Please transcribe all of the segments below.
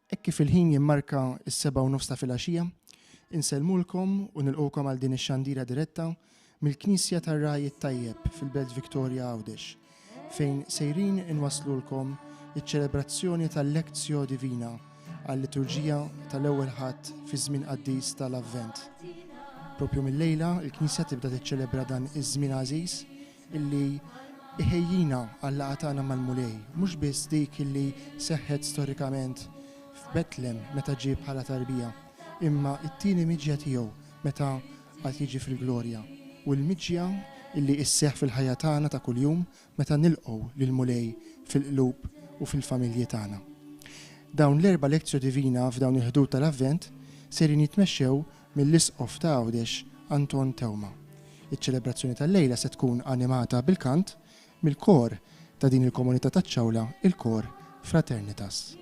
Hekk kif il-ħin jimmarka s-7:30 ta' filgħaxija, insellmulkom u nilqgħukom għal din ix-xandira diretta mill-Knisja tar-Raj it-Tajjeb fil-Belt Victoria Għawdex, fejn sejrin inwaslulkom iċ-ċelebrazzjoni tal-Lectio Divina għall-liturġija tal-ewwel ħadd fi żmien qaddis tal-Avvent. Propju mill-lejla il-Knisja tibda tiċċelebra dan iż-żmien għażiż illi iħejjina għall-laqgħa tagħna mal-mulej, mhux biss dik illi seħħet storikament f'Betlem meta ġie bħala tarbija, imma t-tieni miġja tiegħu meta qed jiġi fil-glorja u l-miġja illi isseħħ fil-ħajja tagħna ta' kuljum meta nilqgħu lill-mulej fil-qlub u fil-familji tagħna. Dawn l-erba' Lectio Divina f'dawn il-ħdud tal-Avvent serin jitmexxew mill-Isqof ta' Għawdex Anton Tewma. Iċ-ċelebrazzjoni tal-lejla se tkun animata bil-kant mill-kor ta' din il-komunità taċ-Ċawla, il-kor Fraternitas.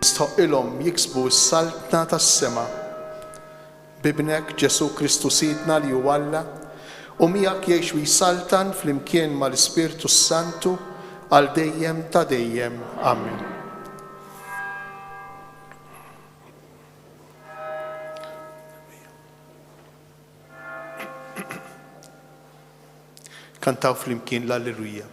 Jistħoqilhom jiksbu s-saltna tas-sema bibnek Ġesu Kristu Sidna li hu Alla u miegħek jgħix jisaltan flimkien mal-Ispirtu Santu għal dejjem ta' dejjem. Amen. Kantaw flimkien l-Alleluja.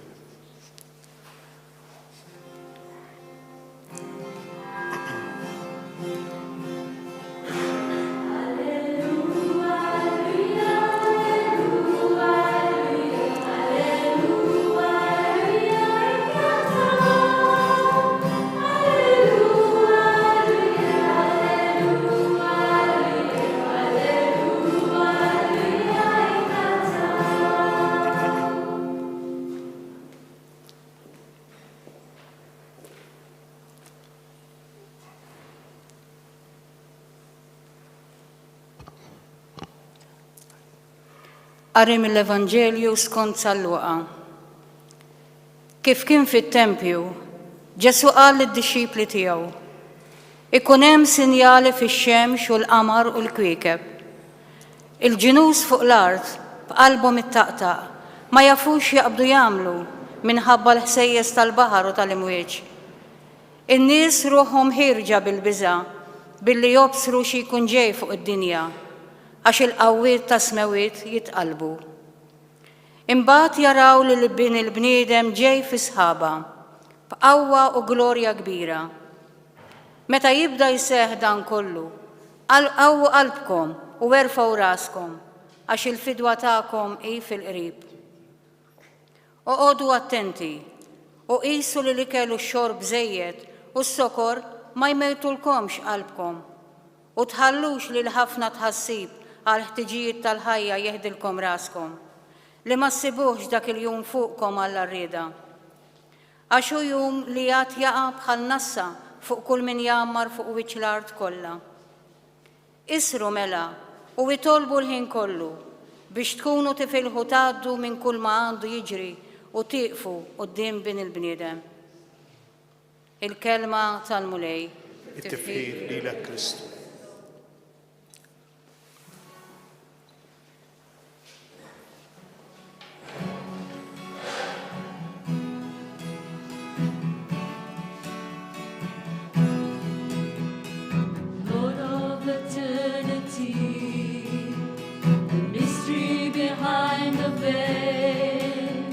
Qari mill-Evanġelju skont San Luqa. Kif kien fit-tempju, Ġesu qal lid-dixxipli tiegħu: ikun hemm sinjali fix-xemx u l-qamar u l-kwiekeb. Il-ġinus fuq l-art b'qalbhom ittaqtaq ma jafux jaqbdu jagħmlu minħabba l-ħsejjes tal-baħar u tal-imwieġ. In-nies ruħhom ħirġa bil-biża' billi jobsru xi jkun ġej fuq id-dinja għax il-qawwiet ta' smewiet jitqalbu. Imbagħad jaraw li l-bin il-bniedem ġej fi sħaba b'qawwa u glorja kbira. Meta jibda jseħħ dan kollu, qawwu qalbkom u werfgħu raskom għax il-fidwa tagħkom hi fil-qrib. Oqgħodu attenti u qisu li l-ikel u x-xorb żejjed u s-sokor ma jmejtulkomx qalbkom u tħallux li l-ħafna tħassib għal ħtiġijiet tal-ħajja jeħdilkom raskom li ma ssibuhx dak il-jum fuqkom għall-arrieda. Għax hu jum li jagħt jaqa' bħal nassa fuq kull min jagħmar fuq wiċċ l-art kollha. isru mela u jitolbu l-ħin kollu biex tkunu tifilħu tgħaddu minn kull ma għandu jiġri u tieqfu quddiem bin il-bniedem. Il-kelma tal-mulej. it-tifħir lilek Kristu. Lord of eternity, the mystery behind the veil,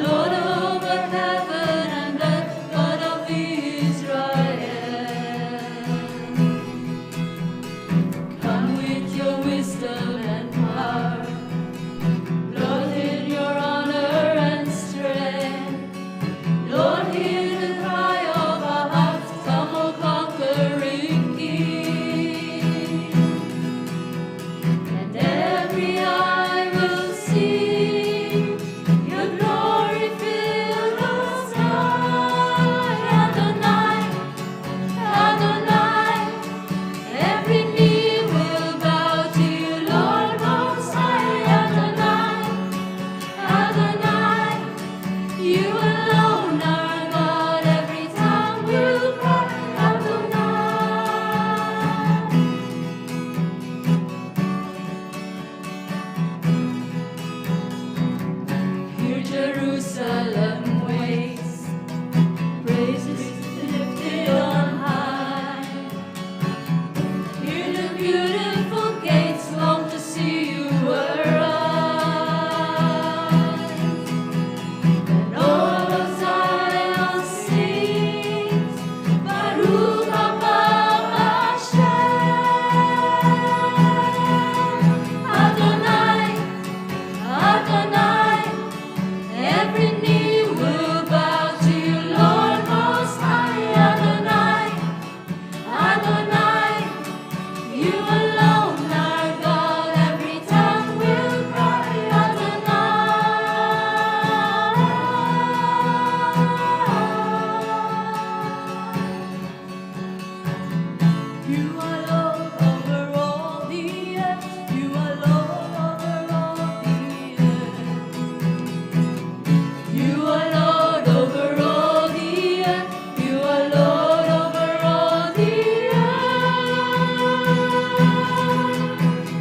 Lord over heaven and earth, God of Israel, come with your wisdom and power, Lord, in your honor and strength, Lord, hear the cry of our hearts, come, O conquering King, and every eye will see your glory fill the sky. Adonai, Adonai, every knee will bow to you, Lord Most High. Adonai, Adonai, you alone are God. Every tongue will cry, Adonai. Hear Jerusalem waits, praises lifted on high. Hear the beautiful gates long to see you arise. And all of Zion sings, Baruch haba Hashem. Adonai, Adonai, every knee will bow to you, Lord Most High. Adonai, Adonai, you alone are God. Every tongue will cry, Adonai. You are Lord over all the earth. You are Lord over all the earth. You are Lord over all the earth. You are Lord over all the earth.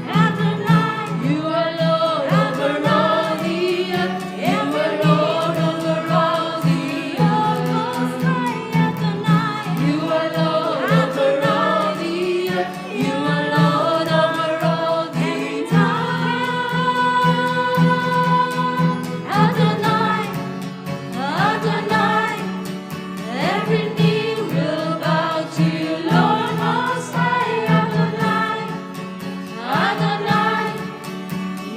Adonai, you are Lord over all the earth. You are Lord over all the earth. Most High Adonai, you are Lord over all the earth. You are Lord over all the earth. Adonai, Adonai, every knee will bow to you, Lord Most High. Adonai, Adonai,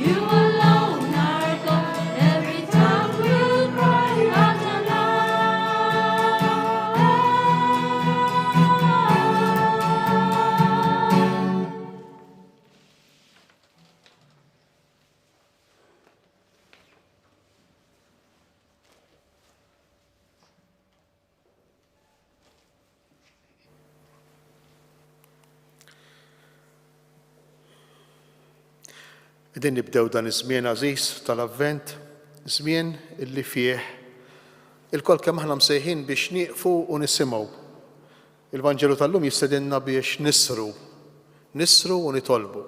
you alone are God. Every tongue will cry, Adonai. Qegħdin nibdew dan iż-żmien għażiż tal-Avvent, żmien illi fih il-kol kemm aħna msejħin biex nieqfu u nisimgħu. Il-Vanġelu tal-lum jistedinna biex nisru u nitolbu.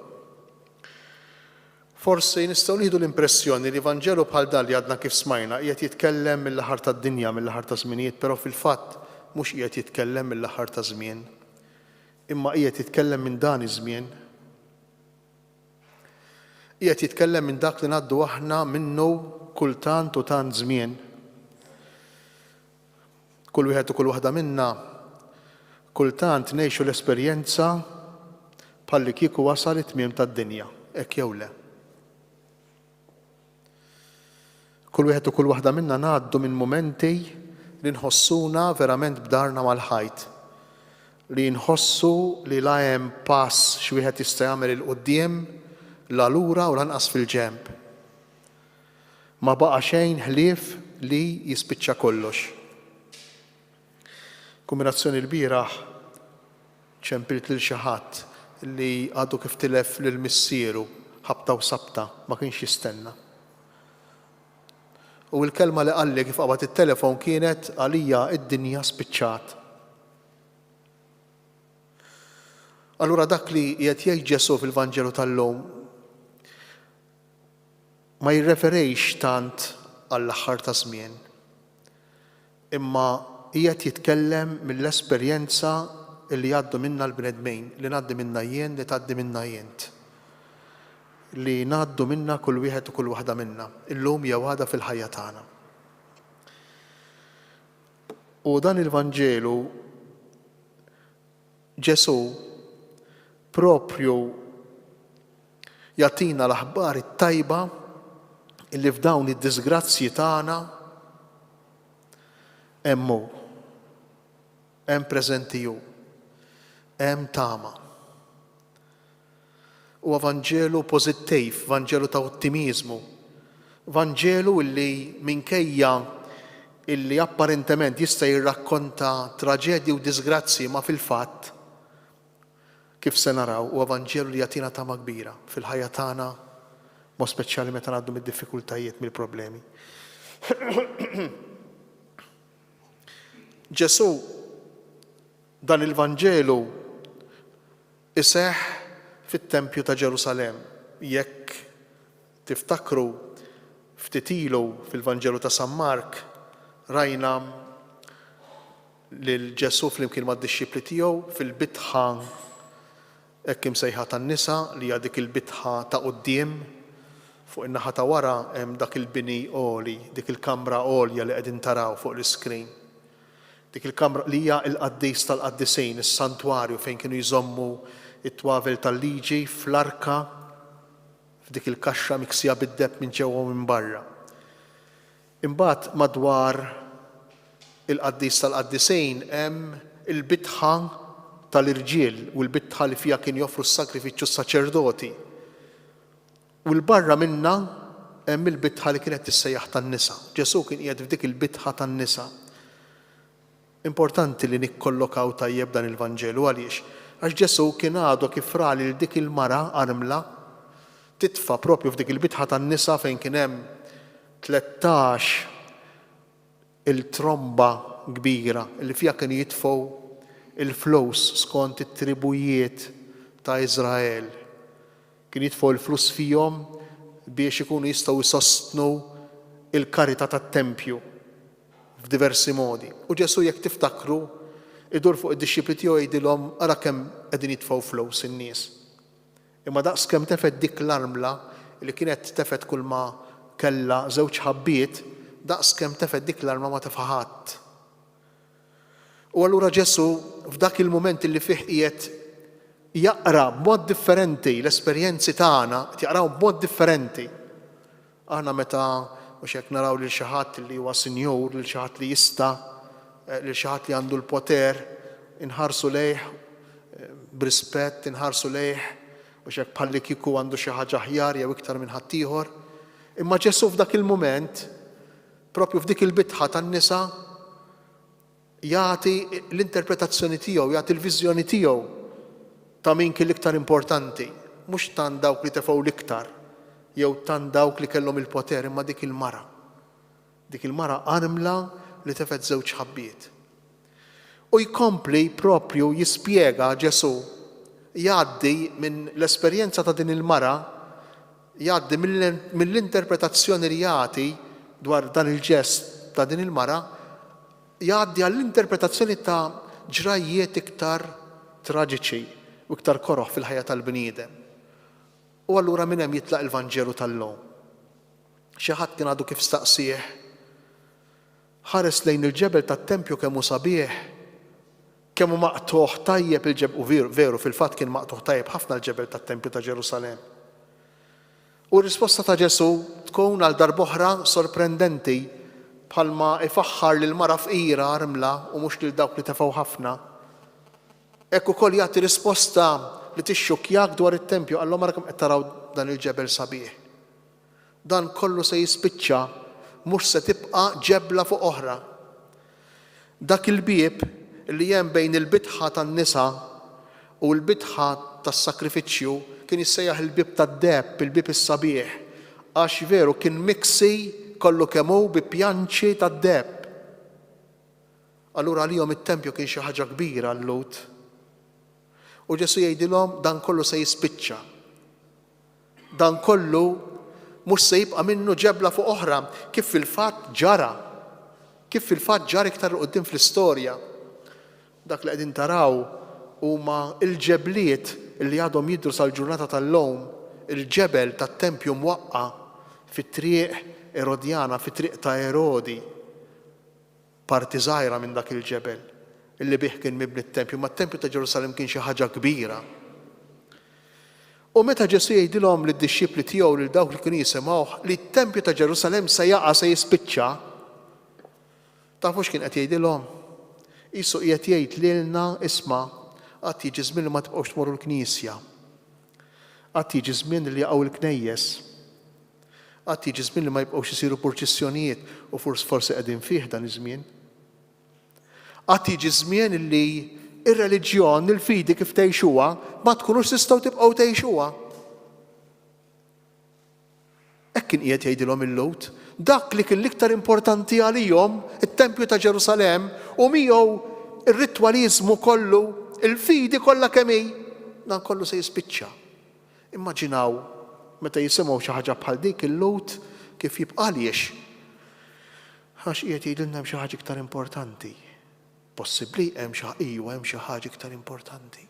Forsi nistgħu nieħdu l-impressjoni li Vanġelu bħal dan li għadna kif smajna qiegħed jitkellem mill-aħħar tad-dinja, mill-aħħar ta' żminijiet, però fil-fatt mhux qiegħed jitkellem mill-aħħar ta' żmien, imma qiegħed jitkellem minn dan iż-żmien. Qiegħed jitkellem minn dak li ngħaddu aħna minnu kultant u tant żmien. Kull wieħed u kull waħda minna kultant ngħixu l-esperjenza bħalli kieku wasal it-tmiem tad-dinja, hekk jew le. Kull wieħed u kull waħda minna ngħaddu minn mumenti li nħossuna verament bdarna mal-ħajt, li nħossu li la hemm pass xi wieħed jista' jagħmel il quddiem la lura u lanqas fil-ġenb. Ma baqa' xejn ħlief li jispiċċa kollox. Kombinazzjoni l-bieraħ ċempilt lil xi ħadd li għadu kif tilef lil missieru ħabta u sabta ma kienx jistenna. U l-kelma li qalli kif qabad it-telefon kienet għalija id-dinja spiċċat. Allura dak li qiegħed jgħid Ġesu fil-Vanġelu tal-lum ma jirreferejx tant għall-aħħar ta' żmien, imma qiegħed jitkellem mill-esperjenza li għaddu minna l-bnedmejn, li ngħaddi minna jien, li tgħaddi minna jient, li ngħaddu minna kull wieħed u kull waħda minna, illum jew għada fil-ħajja tagħna. U dan il-Vanġelu Ġesu propju jagħtina l-aħbar it-tajba illi f'dawn id-disgrazzji tagħna hemm hu, hemm preżenti hu, hemm tama. U Vanġelu pożittiv, Vanġelu ta' ottimiżmu, Vanġelu illi minkejja illi apparentement jista' jirrakkonta traġedji u disgrazzi ma fil-fatt kif se naraw huwa Vanġelu li jagħtina tama kbira fil-ħajja tagħna, mod speċjali meta ngħaddu mid-diffikultajiet mill-problemi. Ġesu dan il-Vanġelu iseħħ fit-Tempju ta' Ġerusalemm. Jekk tiftakru ftit ilu fil-Vanġelu ta' San Mark rajna lil Ġesu flimkien mad-dixxipli tiegħu fil-bitħa hekk imsejħa tan-nisa li hija dik il-bitħa ta' quddiem fuq in-naħa ta' wara hemm dak il-bini għoli, dik il-kamra għolja li qegħdin taraw fuq l-iskrin. Dik il-kamra li hija l-qaddis tal-qaddisejn, is-santwarju fejn kienu jżommu it-twavel tal-liġi fl-arka f'dik il-kaxxa miksija bid-depp minn ġewwa u minn barra. Imbagħad madwar il-qaddis tal-qaddisejn hemm il-bitħa tal-irġiel u l-bitħa li fiha kien joffru s-sagrifiċċju s-saċerdoti. U l-barra minna hemm il-bitħa li kienet tissejjaħ tan-nisa. Ġesu kien qiegħed f'dik il-bitħa tan-nisa. Importanti li nikkollokaw tajjeb dan il-Vanġelu għaliex għax Ġesu kien għadu kif ra lil dik il-mara armla titfa' propju f'dik il-bitħa tan-nisa fejn kien hemm 13 il-tromba kbira li fiha kien jitfgħu il-flus skont it-tribujiet ta' Iżrael. Kien jitfgħu l-flus fihom biex ikunu jistgħu jsostnu il-karità tat-tempju f'diversi modi. U Ġesu jekk tiftakru idur fuq id-dixxipli tiegħu jgħidilhom ara kemm qegħdin jitfgħu flus in-nies. Imma daqskemm tefed dik l-armla li kienet tefed kull ma kellha żewġ ħabbiet, daqskemm tefed dik l-armla ma tefa' ħadd. U allura Ġesu f'dak il-mument li fih qiegħed jaqra b'mod differenti l-esperjenzi tagħna, jaqraw b'mod differenti. Aħna meta mhux hekk naraw lil xi ħadd li huwa sinjur, lil xi ħadd li jista', lil xi ħadd li għandu l-poter, inħarsu lejh b'rispett, inħarsu lejh mhux hekk bħalli kieku għandu xi ħaġa aħjar jew iktar minn ħadd ieħor. Imma Ġesu f'dak il-mument, propju f'dik il-bitħa tan-nisa, jagħti l-interpretazzjoni tiegħu, jagħti l-viżjoni tiegħu ta' min kien l-iktar importanti, mhux tant dawk li tefgħu l-iktar, jew tant dawk li kellhom il-poter, imma dik il-mara. Dik il-mara armla li tefed żewġ ħabbiet. U jkompli propju jispjega Ġesu, jgħaddi minn l-esperjenza ta' din il-mara, jgħaddi mill-interpretazzjoni li jagħti dwar dan il-ġest ta' din il-mara, jgħaddi għall-interpretazzjoni ta' ġrajiet iktar traġiċi u iktar koroħ fil-ħajja tal-bniedem. U allura minn hemm jitlaq il-Vanġelu tal-lum. Xi ħadd kien għadu kif staqsih, ħares lejn il-ġebel tat-Tempju kemm hu sabiħ, kemm hu maqtuħ tajjeb il-ġebel, u veru fil-fatt kien maqtuħ tajjeb ħafna l-ġebel tat-Tempju ta' Ġerusalemm. U r-risposta ta' Ġesu tkun għal darb'oħra sorprendenti bħalma ifaħħar lil mara fqira armla u mhux lil dawk li tefgħu ħafna. Hekk ukoll jagħti risposta li tixxukkjak dwar it-Tempju, allhom mara kemm qed taraw dan il-ġebel sabiħ. Dan kollu se jispiċċa, mhux se tibqa' ġebla fuq oħra. Dak il-bieb li hemm bejn il-bitħa tan-nisa u l-bitħa tas-sakrifiċċju kien jissejjaħ il-bib tad-debb, il-bib is-sabiħ, għax veru kien miksi kollu kemm hu bi pjanċi tad-debb. Allura għalihom it-tempju kien xi ħaġa kbira l-Lut. U Ġesu jgħidilhom dan kollu se jispiċċa. Dan kollu mhux se jibqa' minnu ġebla fuq oħra, kif fil-fatt ġara. Kif fil-fatt ġara iktar quddiem fl-istorja. Dak li qegħdin taraw huma l-ġebliet li għadhom jidhru sal-ġurnata tal-lowm, il-ġebel tat-tempju mwaqqa fit-triq Erodjana, fit-triq ta' Erodi. Parti żgħira minn dak il-ġebel illi bih kien mibni t-tempju, ma t-tempju ta' Ġerusalem kien xi ħaġa kbira. U meta Ġesu jgħidilhom lid-dixxipli tiegħu lil dawk li kienu jisimgħuh li t-tempju ta' Ġerusalem se jaqa' se jispiċċa, tafu x'kien qed jgħidilhom? Qisu qiegħed jgħid lilna isma' qatt jiġi żmien li ma tibqgħux tmorru l-Knisja. Qatt jiġi żmien li jaqgħu l-knejjes. Qatt jiġi żmien li ma jibqgħux isiru purċissjonijiet u forsi qegħdin fih dan iż-żmien. Qatt jiġi żmien li ir-reliġjon, il-fidi kif tgħixuha ma tkunux tistgħu tibqgħu tgħixuha. Hekk kien qiegħed jgħidilhom il-Lut. Dak li kien l-iktar importanti għalihom, it-Tempju ta' Ġerusalem, u miegħu ir-ritwaliżmu kollu, il-fidi kollha kemm hi, dan kollu se jispiċċa. Immaġinaw meta jisimgħu xi ħaġa bħal dik il-Lut kif jibqa' għaliex. Għax qiegħed jgħidilna hemm xi ħaġa iktar importanti. Possibbli hemm xi ħaġa iktar importanti.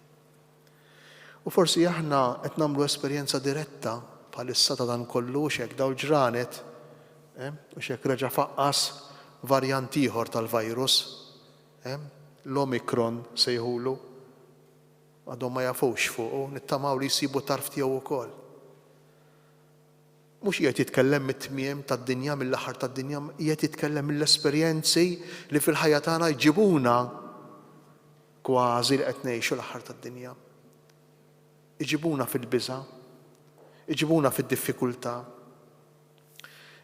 U forsi aħna qed nagħmlu esperjenza diretta bħalissa ta' dan kollu x'hekk dawn ġranet, u x'hekk reġa' faqqas varjant ieħor tal-virus, l-Omicron sejħulu. Għadhom ma jafux fuqu, nittamaw li jsibu tarf tiegħu wkoll. Mhux qiegħed jitkellem mit-tmiem tad-dinja mill-aħħar tad-dinja, qiegħed jitkellem mill-esperjenzi li fil-ħajja tagħna jġibuna kważi li qed ngħixu l-aħħar tad-dinja. Iġibuna fil-biża', iġibuna fid-diffikultà.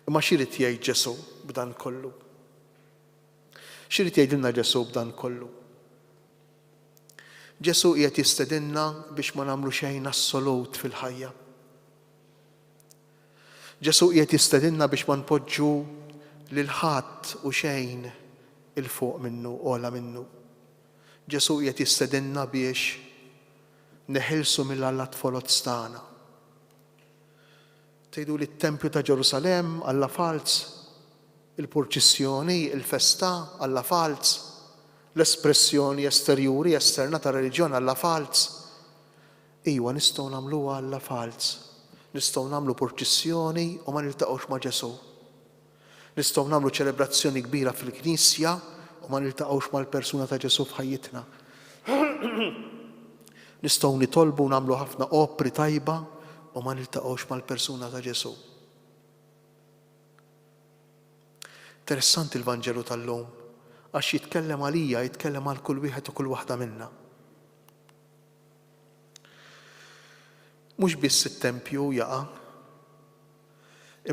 Imma x'irid jgħid Ġesu b'dan kollu? X'irid jgħidilna Ġesu b'dan kollu? Ġesu qiegħed jistedinna biex ma nagħmlu xejn assolut fil-ħajja. Ġesu qiegħed jistedinna biex ma npoġġu lil ħadd u xejn il fuq minnu, ogħla minnu. Ġesu qiegħed jistedinna biex neħilsu mill-Alla tfolot tagħna. Tgħidu li t-Tempju ta' Ġerusalem Alla falz, il-purċissjoni, il-festa Alla falz, l-espressjoni esterjuri, esterna ta' reliġjon Alla falz. Iwa nistgħu nagħmluha Alla falz. Nistgħu nagħmlu purċissjoni u ma niltaqgħux ma' Ġesu. Nistgħu nagħmlu ċelebrazzjoni kbira fil-Knisja u ma niltaqgħux mal-persuna ta' Ġesu f'ħajjitna. Nistgħu nitolbu nagħmlu ħafna opri tajba u ma niltaqgħux mal-persuna ta' Ġesu. Interessanti l-Vanġelu tal-lum għax jitkellem għalija, jitkellem għal kull wieħed u kull waħda minna. Mhux biss it-tempju jaqa',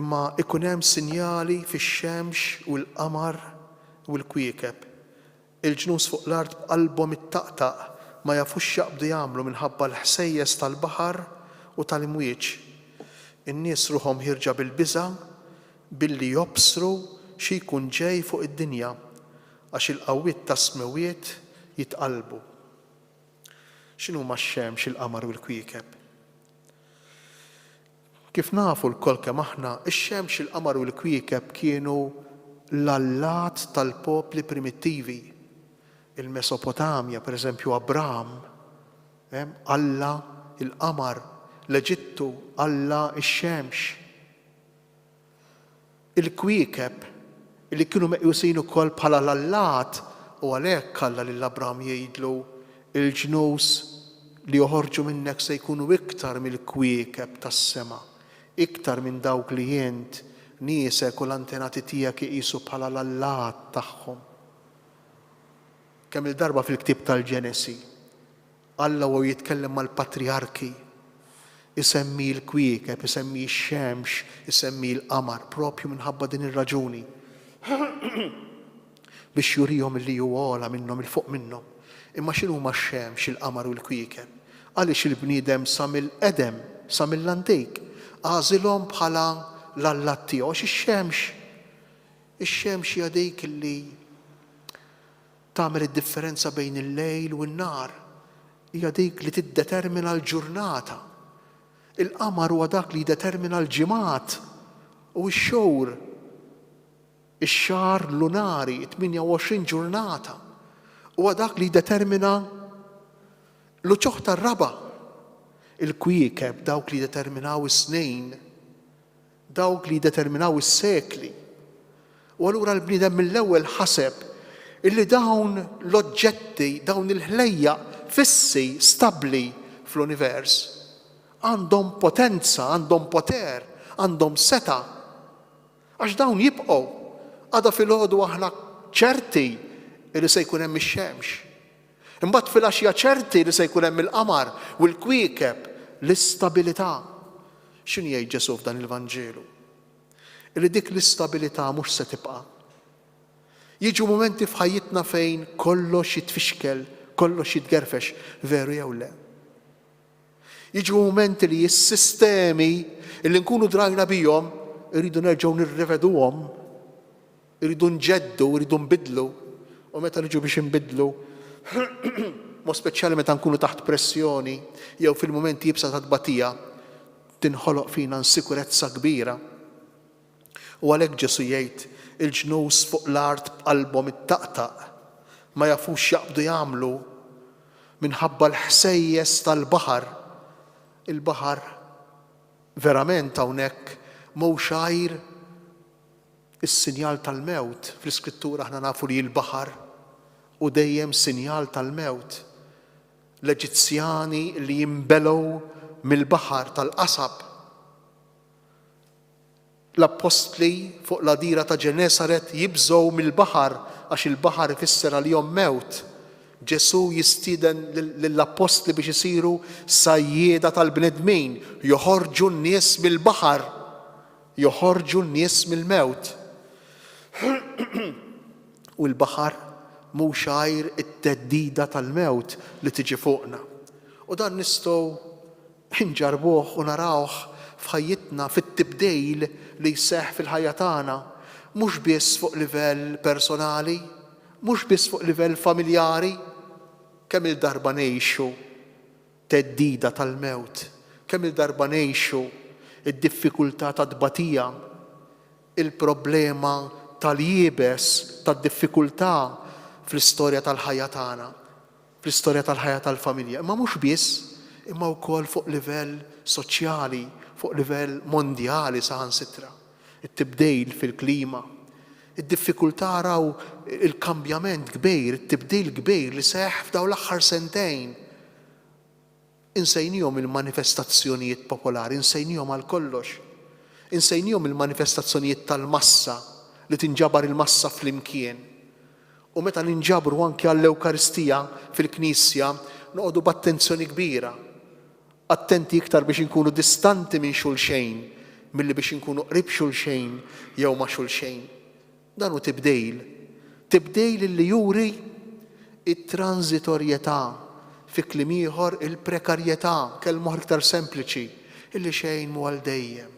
imma ikun hemm sinjali fix-xemx u l-qamar u l-kwiekeb. Il-ġnus fuq l-art b'qalbhom ittaqtaq ma jafux x'jaqbdu jagħmlu minħabba l-ħsejjes tal-baħar u tal-imwieġ. In-nies ruħhom ħirġa bil-biża' billi jobsru xi jkun ġej fuq id-dinja għax il-qawwiet ta' smewiet jitqalbu. X'inhuma x-xemx, il-qamar u l-kwiekeb? Kif nafu l-kol kemm aħna, ix-xemx, il-qamar u l-kwiekeb kienu l-allat tal-popli primittivi. Il-Mesopotamja, pereżempju Abraham, Alla il-qamar, l-Eġittu Alla ix-xemx. Il-kwiekeb li kienu meqjusin ukoll bħala l-allat u għalhekk Alla lil Abraham jgħidlu il-ġnus li joħorġu minnek se jkunu iktar mill-kwiekeb tas-sema. Iktar minn dawk li jent niesek u l-antenati tiegħek iqisu bħala l-allat tagħhom. Kemm il-darba fil-ktieb tal-Ġenesi, Alla huwa jitkellem mal-patriarki, isemmi l-kwiekeb, isemmi x-xemx, isemmi l-qamar, propju minħabba din ir-raġuni. Biex jurihom li huwa ogħla minnhom il fuq minnhom. Imma x'inhuma x-xemx, il-qamar u l-kwiekeb? Għaliex il-bniedem sa mill-qedem, sa mill-antik, għażilhom bħala l-allat tiegħu għax ix-xemx hija dik li tagħmel id-differenza bejn il-lejl u n-nar. Hija dik li tiddetermina l-ġurnata. Il-qamar huwa dak li jiddetermina l-ġimgħat u x-xhur. Ix-xahar lunari, 28 ġurnata. Huwa dak li jiddetermina l-uċuħ tar-raba. Il-kwiekeb dawk li jiddeterminaw is-snejn, dawk li jiddeterminaw is-sekli. U allura l-bniedem mill-ewwel ħaseb illi dawn l-oġġetti, dawn il-ħlejja fissi, stabbli fl-univers għandhom potenza, għandhom poter, għandhom seta. Għax dawn jibqgħu għada fil-ħodu aħna ċerti li se jkun hemm ix-xemx. Imbagħad fil-għaxja ċerti li se jkun hemm il-qamar u l-kwiekeb, l-istabilità. X'inhu jgħid Ġesu f'dan il-Vanġelu? Illi dik l-istabilità mhux se tibqa'. Jiġu momenti f'ħajjitna fejn kollox jitfixkel, kollox jitgerfex, veru jew le. Jiġu momenti li s-sistemi illi nkunu drajna bihom iridu nerġgħu nirreveduhom, iridu nġeddu, iridu nbidlu, u meta niġu biex nbidlu, mod speċjali meta nkunu taħt pressjoni jew fil-momenti jibsa ta' tbatija, tinħoloq fina insikurezza kbira. U għalhekk Ġesu jgħid il-ġnus fuq l-art b'qalbhom ittaqtaq ma jafux x'jaqbdu jagħmlu minħabba l-ħsejjes tal-baħar. Il-baħar verament hawnhekk mhux għajr is-sinjal tal-mewt. Fl-Iskrittura aħna nafu li l-baħar u dejjem sinjal tal-mewt. L-Eġizzjani li jinbelgħu mill-baħar tal-qasab. L-apostli fuq l-għadira ta' Ġenesaret jibżgħu mill-baħar għax il-baħar ifisser għalihom mewt. Ġesu jistieden lill-apostli biex isiru sajjieda tal-bnedmin, joħorġu n-nies mill-baħar, joħorġu n-nies mill-mewt. U l-baħar mhux għajr it-teddida tal-mewt li tiġi fuqna. U dan nistgħu nġarbuh u narawh f'ħajjitna fit-tibdejl li jseħħ fil-ħajja tagħna, mhux biss fuq livell personali, mhux biss fuq livell familjari, kemm il-darba ngħixu teddida tal-mewt, kemm il-darba ngħixu id-diffikultà ta' tbatija, il-problema tal-jiebes, tad-diffikultà fl-istorja tal-ħajja tagħna, fl-istorja tal-ħajja tal-familja. Imma mhux biss, imma wkoll fuq livell soċjali, fuq livell mondjali saħansitra. It-tibdejl fil-klima, id-diffikultà raw il-kambjament kbir, it-tibdil kbir li seħħ f'dawn l-aħħar sentejn. Insejnihom il-manifestazzjonijiet popolari, insejnihom għal kollox. Insejnihom il-manifestazzjonijiet tal-massa li tinġabar il-massa fl-imkien. U meta ninġabru anke għall-Ewkaristija fil-Knisja noqogħdu b'attenzjoni kbira. Attenti iktar biex inkunu distanti minn xulxejn milli biex inkunu qrib xulxejn jew ma' xulxejn. Dan hu tibdejl. Tibdejl li juri it-transitorjetà fi kliem ieħor il-prekarjetà, kelma iktar sempliċi, illi xejn mu għal dejjem.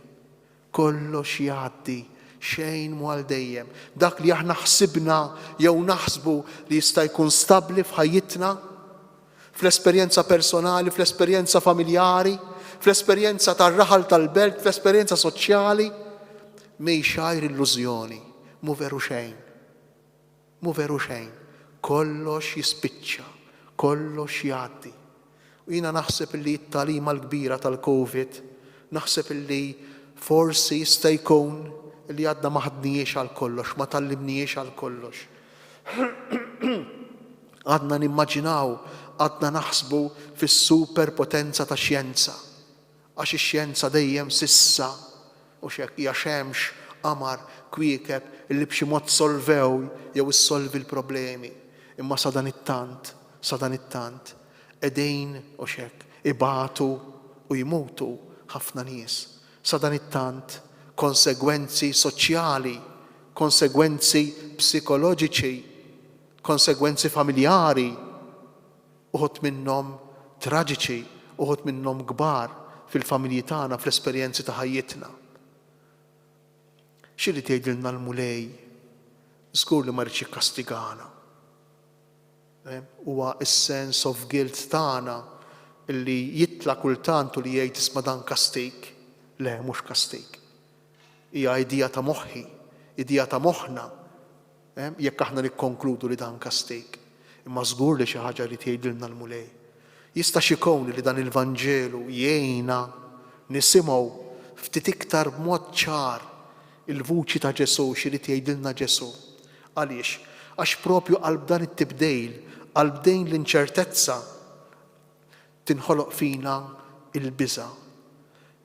Kollox jgħaddi, xejn mu għal dejjem. Dak li aħna ħsibna jew naħsbu li jista' jkun stabbli f'ħajjitna, fl-esperjenza personali, fl-esperjenza familjari, fl-esperjenza tar-raħal tal-belt, fl-esperjenza soċjali, mhix għajr illużjoni, mu veru xejn. Mu veru xejn. Kollox jispiċċa, kollox jgħaddi. U jiena naħseb li t-tagħlima l-kbira tal-Covid, naħseb li forsi jista' jkun li għadna ma ħadniex għal kollox, ma tallimniex għal kollox. Għadna nimmaġinaw, għadna naħsbu fis-superpotenza ta' xjenza. Għax ix-xjenza dejjem sissa u hija xemx, qamar, kwiekeb illi b'xi mod solvew jew issolvi l-problemi. Imma sa dan it-tant qegħdin u xek ibatu u jmutu ħafna nies. Sa dan it-tant konsegwenzi soċjali, konsegwenzi psikoloġiċi, konsegwenzi familjari, uħut minnhom traġiċi, uħud minnhom kbar fil-familji tagħna fl-esperjenzi ta' ħajjitna. X'ili tgħidilna l-mulej? Żgur li ma rridx jikkastigana. Huwa is-sense of guilt tagħna illi jitla kultant u li jgħid isma' dan kastik. Le, mhux kastik. Hija idea ta' moħħi, idea ta' moħħna. Jekk aħna nikkonkludu li dan kastik. Imma żgur li xi ħaġa li tgħidilna l-mulej. Jista' xikun li dan il-Vanġelu jgħinna nisimgħu ftit iktar b'mod ċar il-vuċi ta' Ġesu x'ili tgħidilna Ġesu. Għaliex? Għax propju qalb dan it-tibdejl, qalb dejn l-inċertezza tinħoloq fina il-biża'.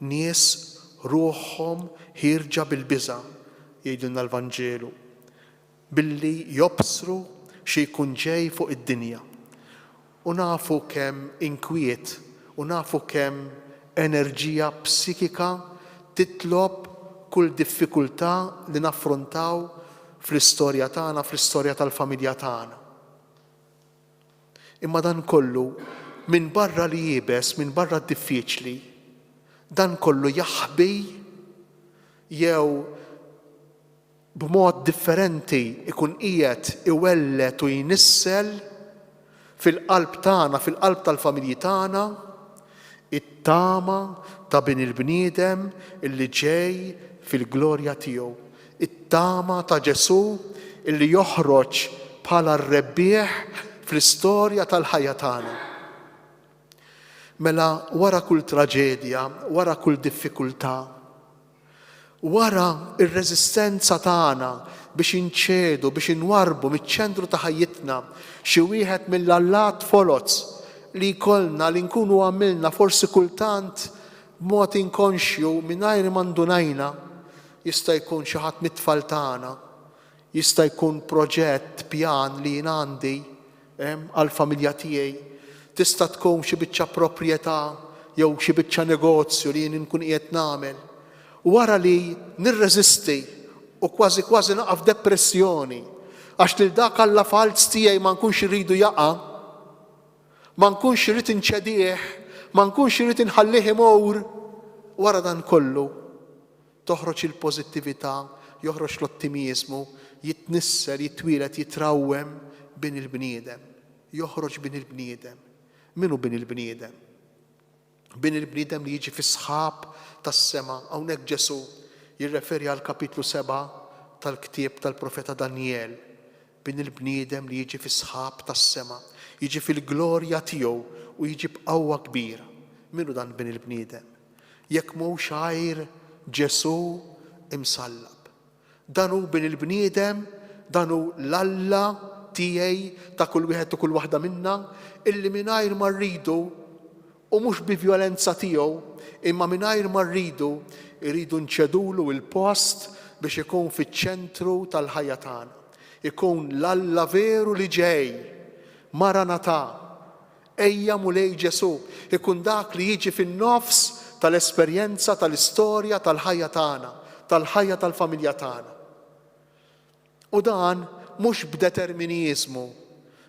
Nies ruħhom ħirġa bil-biża' jgħidilna l-Vanġelu billi jobsru xi jkun ġej fuq id-dinja. U nafu kemm inkwiet u nafu kemm enerġija psikika titlob kull diffikultà li naffrontaw fl-istorja tagħna, fl-istorja tal-familja tagħna. Imma dan kollu minn barra li jibes, minn barra diffiċli, dan kollu jaħbi jew b'mod differenti ikun qiegħed iwellet u jnissel fil-qalb tagħna, fil-qalb tal-familji tagħna, it-tama ta' bin il-bniedem illi ġej fil-glorja tiegħu. It-tama ta' Ġesu illi joħroġ bħala r-rebbieħ fl-istorja tal-ħajja tagħna. Mela wara kull traġedja, wara kull diffikultà, wara ir-reżistenza tagħna biex inċedu, biex inwarbu miċ-ċentru ta' ħajjitna xi wieħed mill-allat foloz li jkollna li nkunu għamilna forsi kultant b'mod inkonxju mingħajr ma ndunajna, jista' jkun xi ħadd mit-tfal tagħna, jista' jkun proġett, pjan li jien għandi għall-familja tiegħi, tista' tkun xi biċċa proprjetà jew xi biċċa negozju li jien inkun qiegħed nagħmel. Wara li nirreżisti u kważi kważi naqaf depressjoni għax lil dak alla falz tiegħi ma nkunx irridu jaqa', ma nkunx irid inċedih, ma nkunx irid inħallih imur, wara dan kollu toħroġ il-pożittività, joħroġ l-ottimizmu, jitnisser, jitwielet, jitrawwem bin il-bniedem. Joħroġ bin il-bniedem. Minu bin il-bniedem? Bin il-bniedem li jiġi fi sħab tas-sema. Hawnhekk Ġesu jirreferi għal kapitlu 7 tal-ktieb tal-profeta Daniel. Bin il-bniedem li jiġi fi sħab tas-sema, jiġi fil-glorja tiegħu u jiġi b'qawwa kbira. Minu dan bin il-bniedem? Jekk mhux għajr Ġesu imsallab. Dan hu bin il-bniedem, dan hu l-Alla tiegħi ta' kull wieħed u kull waħda minna illi mingħajr ma rridu u mhux bi vjolenza tiegħu imma mingħajr ma rridu irridu nċedulu il-post biex ikun fiċ-ċentru tal-ħajja tagħna. Ikun l-Alla veru li ġej, Maranatà, ejja mulej Ġesu, ikun dak li jiġi fin-nofs tal-esperjenza, tal-istorja, tal-ħajja tagħna, tal-ħajja tal-familja tagħna. U dan mhux b'determiniżmu,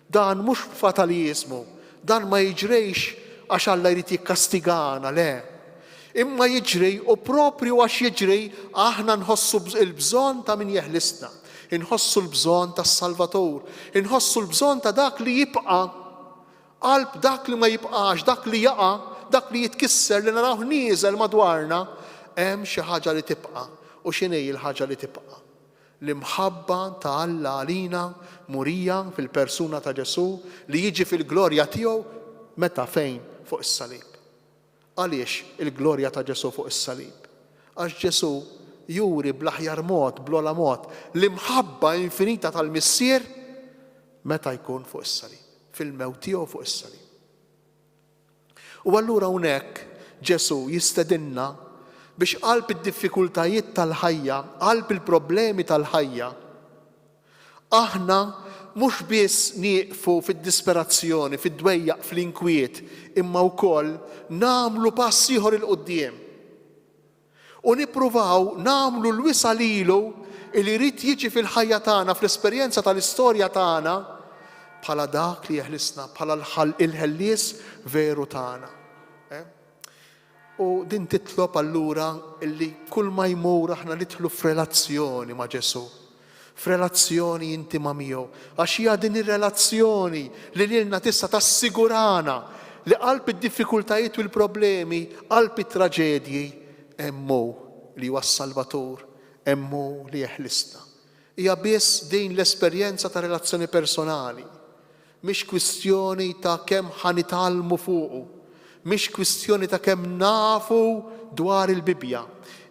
dan mhux b'fataliżmu, dan ma jiġrejx għax Alla jrid jikkastigana, le. Imma jiġri u propju għax jiġri aħna nħossu l-bżonn ta' min jeħlisna, inħossu l-bżonn tas-Salvatur, inħossu l-bżonn ta' dak li jibqa' qalb dak li ma jibqax, dak li jaqa', dak li jitkisser li naraw nieżel madwarna, hemm xi ħaġa li tibqa'. U x'inhi l-ħaġa li tibqa'? L-imħabba ta' Alla għalina murija fil-persuna ta' Ġesu li jiġi fil-glorja tiegħu meta fejn fuq is-salib. Għaliex il-glorja ta' Ġesu fuq is-salib? Għax Ġesu juri bl-aħjar mod, bl-ola mod, l-imħabba infinita tal-missier meta jkun fuq is-salib, fil-mewt tiegħu fuq is-salib. U allura hawnhekk Ġesu jistedinna biex qalb id-diffikultajiet tal-ħajja, qalb il-problemi tal-ħajja, aħna mhux biss nieqfu fid-disperazzjoni, fid-dwejjaq, fl-inkwiet, imma wkoll nagħmlu pass ieħor il qudiem. U nippruvaw nagħmlu l-wisa lilu li jrid jiġi fil-ħajja tagħna, fl-esperjenza tal-istorja tagħna, bħala dak li jeħlisna, bħala il-ħellies veru tagħna. U din titlob allura illi kull ma jmur aħna nidħlu f'relazzjoni ma' Ġesu, f'relazzjoni intima miegħu, għax hija din ir-relazzjoni li lilna tista' tassigurana li qalb id-diffikultajiet u l-problemi, qalb it-traġedji hemm hu li huwa s-Salvatur, hemm hu li jeħlisna. Hija biss din l-esperjenza ta' relazzjoni personali, mhix kwistjoni ta' kemm ħanitalmu fuqu, mhix kwistjoni ta' kemm nafu dwar il-Bibja,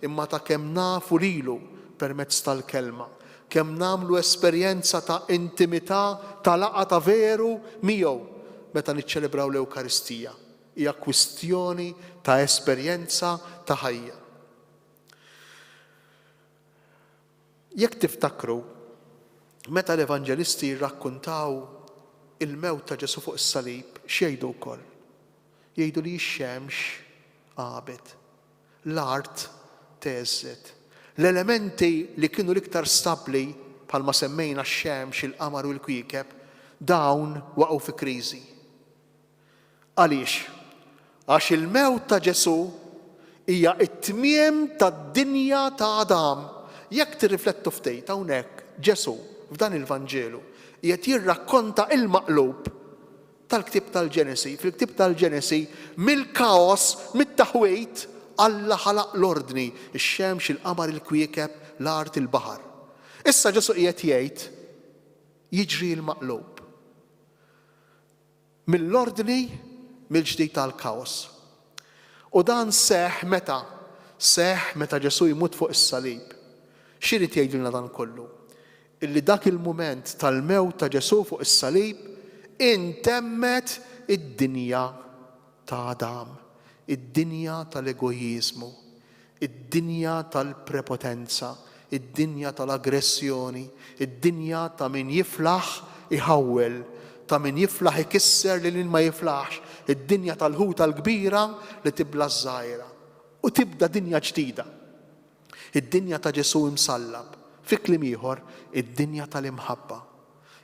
imma ta' kemm nafu lilu permezz tal-kelma, kemm nagħmlu esperjenza ta' intimità, ta' laqgħa ta' veru miegħu meta niċċelebraw l-Ewkaristija. Hija kwistjoni ta' esperjenza ta' ħajja. Jekk tiftakru, meta l-Evanġelisti jirrakkuntaw il-mewt ta' Ġesu fuq is-salib, x'jgħidu wkoll? Jgħidu li x-xemx għabet, l-art teżżet. L-elementi li kienu l-iktar stabbli bħalma semmejna x-xemx, il-qamar u l-kwikeb, dawn waqgħu fi kriżi. Għaliex? Għax il-mewt ta' Ġesu hija t-tmiem tad-dinja ta' Adam. Jekk tirriflettu ftit hawnhekk Ġesu f'dan il-Vanġelu qiegħed jirrakkonta il-maqlub tal-ktib tal-Ġenesi. Fil-ktib tal-Ġenesi mill-kaos, mit-taħwit, Alla ħalaq l-ordni, ix-xemx, il-qamar, il-kwiekeb, l-art, il-baħar. Issa Ġesu qiegħed jgħid jiġri l-maqlub. Mill-ordni, mill-ġdid tal-kaos. U dan seħ meta? Seħ meta Ġesu jmut fuq is-salib. X'irid jgħidilna dan kollu? Illi dak il-mument tal-mewt ta' Ġesu fuq is-salib intemmet id-dinja ta' Adam, id-dinja tal-egoizmu, id-dinja tal-prepotenza, id-dinja tal-aggressjoni, id-dinja ta' min jiflaħ iħawwel, ta' min jiflaħ ikisser li lil ma jiflaħx, id-dinja tal-ħuta l-kbira li tibla żgħira u tibda dinja ġdida. Id-dinja ta' Ġesu imsallab, fi kliem ieħor, id-dinja tal-imħabba.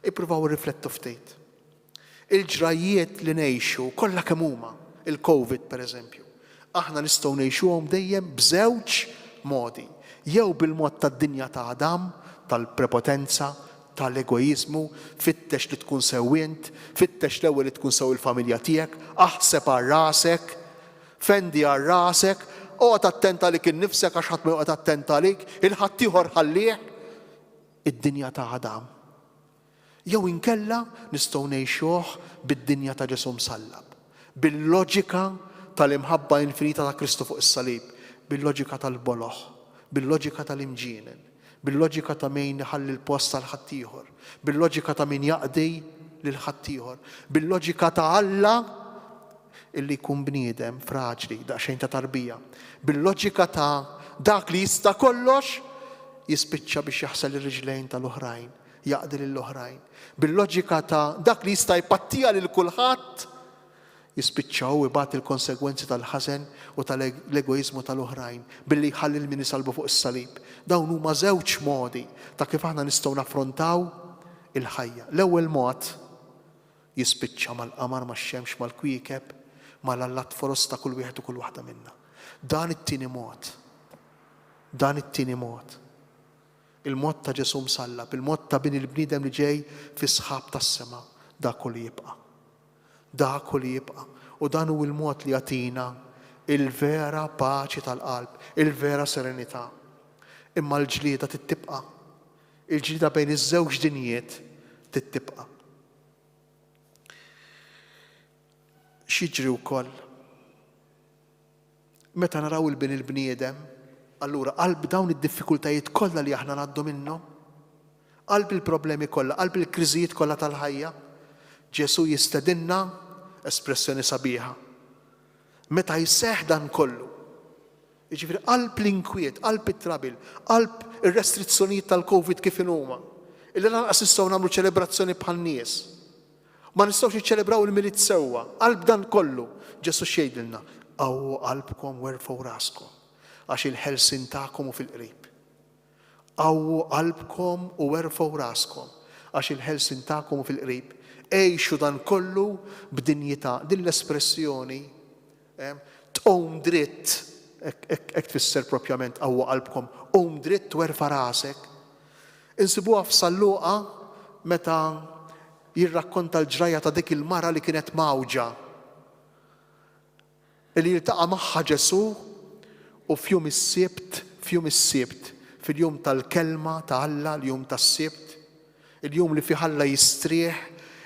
Ippruvaw irriflettu ftit. Il-ġrajiet li ngħixu kollha kemm huma, il-COVID pereżempju, aħna nistgħu ngħixuhom dejjem b'żewġ modi. Jew bil-mod tad-dinja ta' Adam, tal-prepotenza, tal-egoizmu, fittex li tkun sewwient, fittex l-ewwel li tkun sew il-familja tiegħek, aħseb għal rasek, fendi għal rasek, oqgħod attenta lik innifsek għax ħadd ma joqgħod attenta lik, il-ħadd ieħor ħallih, id-dinja ta' Adam. Jew inkella nistgħu ngħixuh bid-dinja ta' Ġesu msallab, bil-loġika tal-imħabba infinita ta' Kristu fuq is-salib, bil-loġika tal-boloħ, bil-loġika tal-imġienen, bil-loġika ta' min iħalli l-post tal-ħaddieħor, bil-loġika ta' min jaqdi lil ħaddieħor, bil-loġika ta' Alla illi jkun bniedem fraġli daqsxejn ta' tarbija, bil-loġika ta' dak li jista' kollox jispiċċa biex jaħsel ir-riġlejn tal-oħrajn, jaqdi lill-oħrajn. Bil-loġika ta' dak li jista' jpattija lil kulħadd jispiċċaw ibagħat il-konsegwenzi tal-ħażen u tal-egoizmu tal-oħrajn billi jħalli min isalbu fuq is-salib. Dawn huma żewġ modi ta' kif aħna nistgħu naffrontaw il-ħajja. L-ewwel mod jispiċċa mal-qamar, max-xemx, mal-kwiekeb, mal-allat foros ta' kull wieħed u kull waħda minna. Dan it-tieni mod. Dan it-tieni mod. Il-mod ta' Ġesu msallab, il-mod ta' bin il-bniedem li ġej fi sħab tas-sema, dak li jibqa'. Dak li jibqa'. U dan hu il-mod li jagħtina il-vera paċi tal-qalb, il-vera serenità. Imma l-ġlieda tittibqa'. Il-ġlieda bejn iż-żewġ dinjiet tittibqa'. X'jiġri wkoll? Meta naraw il-bin il-bniedem, allura qalb dawn id-diffikultajiet kollha li aħna ngħaddu minnhom, qalb il-problemi kollha, qalb il-kriżijiet kollha tal-ħajja, Ġesu jistedinna espressjoni sabiħa. Meta jseħħ dan kollu, jiġifieri qalb l-inkwiet, qalb it-trabil, qalb ir-restrizzjonijiet tal-COVID kif huma, illi lanqas nistgħu nagħmlu ċelebrazzjoni bħal nies. Ma nistgħux niċċelebraw il-milied sewwa, qalb dan kollu. Ġesu x'jgħidilna, qawwu qalbkom werfgħu raskom għax il-ħelsien tagħkom hu fil-qrib. Qawwu qalbkom u werfgħu raskom għax il-ħelsien tagħkom hu fil-qrib. Ejxu dan kollu b'dinjità, din l-espressjoni tqum dritt, hekk tfisser propjament qawwa qalbkom, qum dritt u erfa' rasek. Insibuha f'Salluqa meta jirrakkonta l-ġrajja ta' dik il-mara li kienet mawġa. Li jiltaqa' magħha Ġesu u f'jum is-Sibt, fil-jum tal-kelma ta' Alla, l-jum tas-Sibt, il-jum li fih Alla jistrieħ,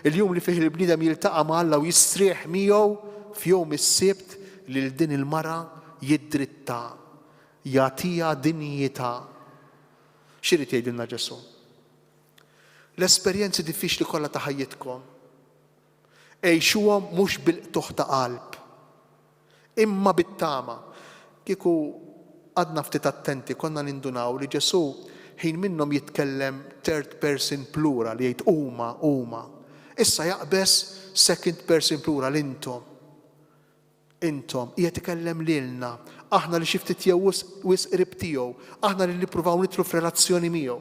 il-jum li fih il-bniedem jiltaqa' ma' Alla u jistrieħ miegħu f'jum is-Sibt lil din il-mara jiddritta, jagħtiha dinjità. X'irid jgħidilna Ġesu? L-esperjenzi diffiċli kollha ta' ħajjitkom għejxuhom mhux bil-qtuħ ta' qalb, imma bit-tama. Kieku għadna ftit attenti konna nindunaw li Ġesu ħin minnhom jitkellem third person plural li jgħid huma. Issa jaqbes second person plural intom. Qiegħed ikellem lilna, aħna li xi ftit jew wisq qrib tiegħu, aħna li nippruvaw nidħlu f'relazzjoni miegħu.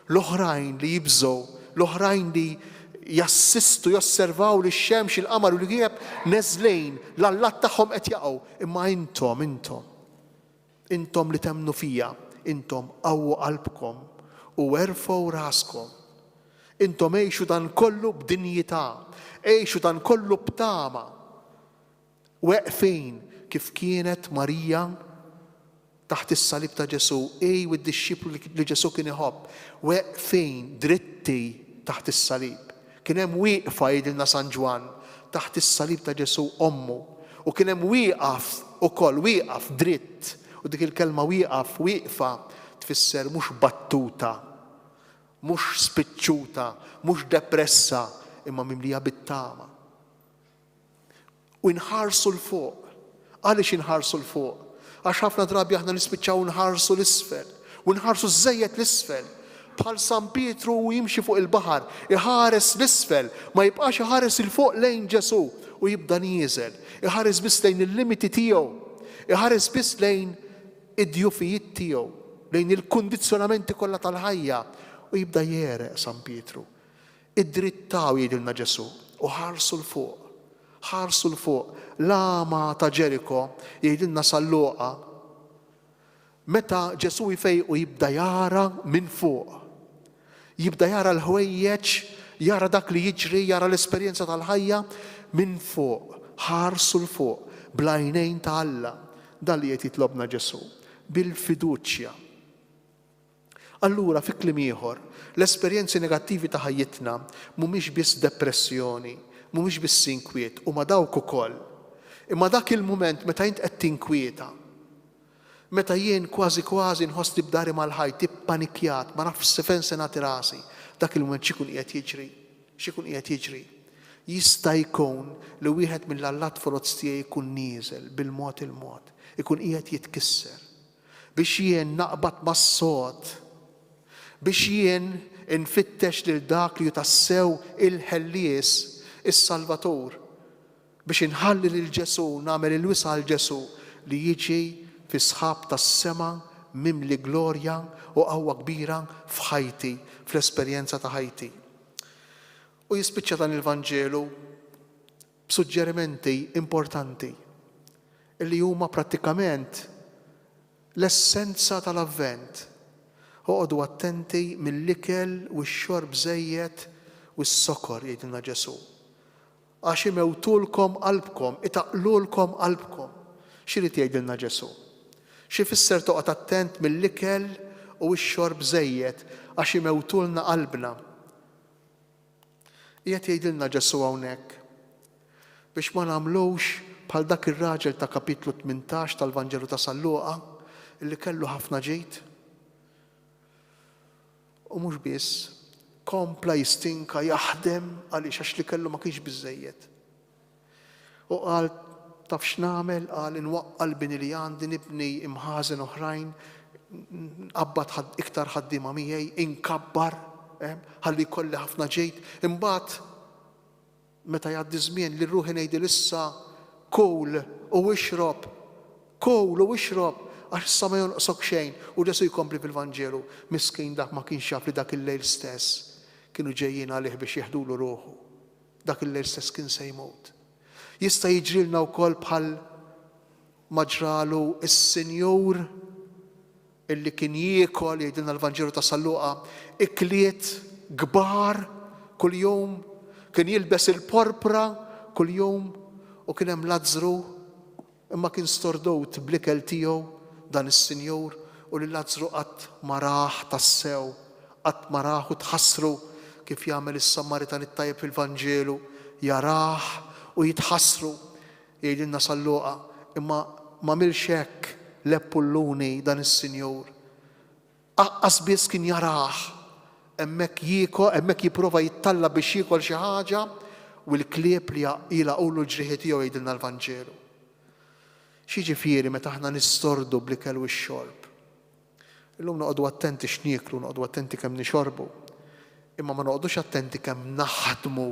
L-oħrajn li jibżgħu, l-oħrajn li jassistu, josservaw li x-xemx, il-qamar u l-ghrieb neżlejn, l-allat tagħhom qed jaqgħu. Imma intom li temnu fija, intom qawwu qalbkom u erfgħu raskom. Intom għejxu dan kollu b'dinjità, għejxu dan kollu b'tama. Weqfin kif kienet Marija taħt is-salib ta' Ġesu, u d-dixxiplu li Ġesu kien iħobb, weqfin dritti taħt is-salib. Kien hemm wieqfa jgħidilna San Ġwan taħt is-salib ta' Ġesu ommu, u kien hemm wieqaf dritt, u dik il-kelma wieqfa tfisser mhux battuta, mhux spiċċuta, mhux depressa, imma mimlija bit-tama. U nħarsu l-fuq. Għaliex inħarsu l-fuq? Għax ħafna drabi aħna nispiċċaw nħarsu l-isfel u nħarsu żejjed l-isfel. Bħal San Pietru u jimxi fuq il-baħar, iħares l-isfel, ma jibqax iħares il-fuq lejn Ġesu u jibda nieżel. Iħares biss lejn il-limiti tiegħu, iħares biss lejn id-djufijiet tiegħu, lejn il-kundizzjonamenti kollha tal-ħajja u jibda jereq San Pietru. Id-drittaw jgħidilna Ġesu u ħarsu l-fuq. Ħarsu l-fuq, l-ama ta' Ġeriko jgħidilna Salluqa, meta Ġesu jfejq u jibda jara minn fuq, jibda jara l-ħwejjeġ, jara dak li jiġri, jara l-esperjenza tal-ħajja minn fuq. Ħarsu l-fuq, bl-għajnejn ta' Alla, dan li qed jitlobna Ġesu, bil-fiduċja. Allura fi kliem ieħor, l-esperjenzi negattivi ta' ħajjitna mhumiex biss depressjoni, mhumiex biss inkwiet, u ma dawk ukoll. Imma dak il-mument meta jint qed tinkwieta, meta jien kważi nħoss li b'dari mal-ħajt, ippanikjat, ma nafx fejn se nagħti rasi, dak il-mument x'ikun qiegħed jiġri. Jista' jkun li wieħed mill-allat forozz tiegħi jkun nieżel bil-mod, ikun qiegħed jitkisser biex jien naqbad mas-sod, biex jien infittex lil dak li tassew il-ħellies, is-Salvatur, biex inħalli lil Ġesu, nagħmel il-wisq għal Ġesu li jiġi fi sħab tas-sema mimli glorja u qawwa kbira f'ħajti, fl-esperjenza ta' ħajti. U jispiċċa dan il-Vanġelu b'suġġerimenti importanti li huma prattikament l-essenza tal-Avvent. Oqgħodu attenti mill-ikel u x-xorb żejjed u s-sokor jgħidilna Ġesu. Għax imewtulkom qalbkom, itaqlulkom qalbkom. X'irid jgħidilna Ġesu? Xi fisser toqgħod attent mill-ikel u x-xorb żejjed għax imewtulna qalbna. Qiegħed jgħidilna Ġesu hawnhekk biex ma nagħmlux bħal dak ir-raġel ta' kapitlu 18 tal-Vanġelu ta' Salluqa illi kellu ħafna ġid. U mhux biss kompla jistinka jaħdem għaliex għax li kellu ma kienx biżżejjed. U qal taf x'nagħmel, qal inwaqqal bini li għandi nibni imħażen oħrajn, nqabbad iktar ħaddiema miegħi, inkabbar, ħalli jkolli ħafna ġejt. Imbagħad meta jgħaddi żmien li rruħi ngħidil issa kul u ixrob, għax issa ma jonqsok xejn. U Ġesu jkompli fil-Vanġelu, miskin dak ma kienx jaf li dak il-lejl stess kienu ġejjin għalih biex jeħdulu ruħu. Dak il-lejl stess kien se jmut. Jista' jiġrilna wkoll bħal ma ġralu is-Sinjur illi kien jiekol jgħidilna l-Vanġelu ta' San Luqa ikliet kbar kuljum, kien jilbes il-porpra kuljum u kien hemm Lażru imma kien stordowt bl-ikel tiegħu dan is-Sinjur u li Lażru qatt ma rah tassew, qatt ma rah u tħassru kif jagħmel is-Samaritan it-tajjeb fil-Vanġelu jarah u jitħassru jgħidilna San Luqa imma ma milx hekk l-Epulluni dan is-Sinjur. Aqqas biss kien jarah hemmhekk jiekol, hemmhekk jipprova jittalla biex jiekol xi ħaġa u l-klieb li jilaqgħulu l-ġrieħi tiegħu jgħidilna l-Vanġelu. X'jiġifieri meta aħna nistordu bl-ikel u x-xorb. Illum noqogħdu attenti x'nieklu, noqogħdu attenti kemm nixorbu. Imma ma noqogħdux attenti kemm naħdmu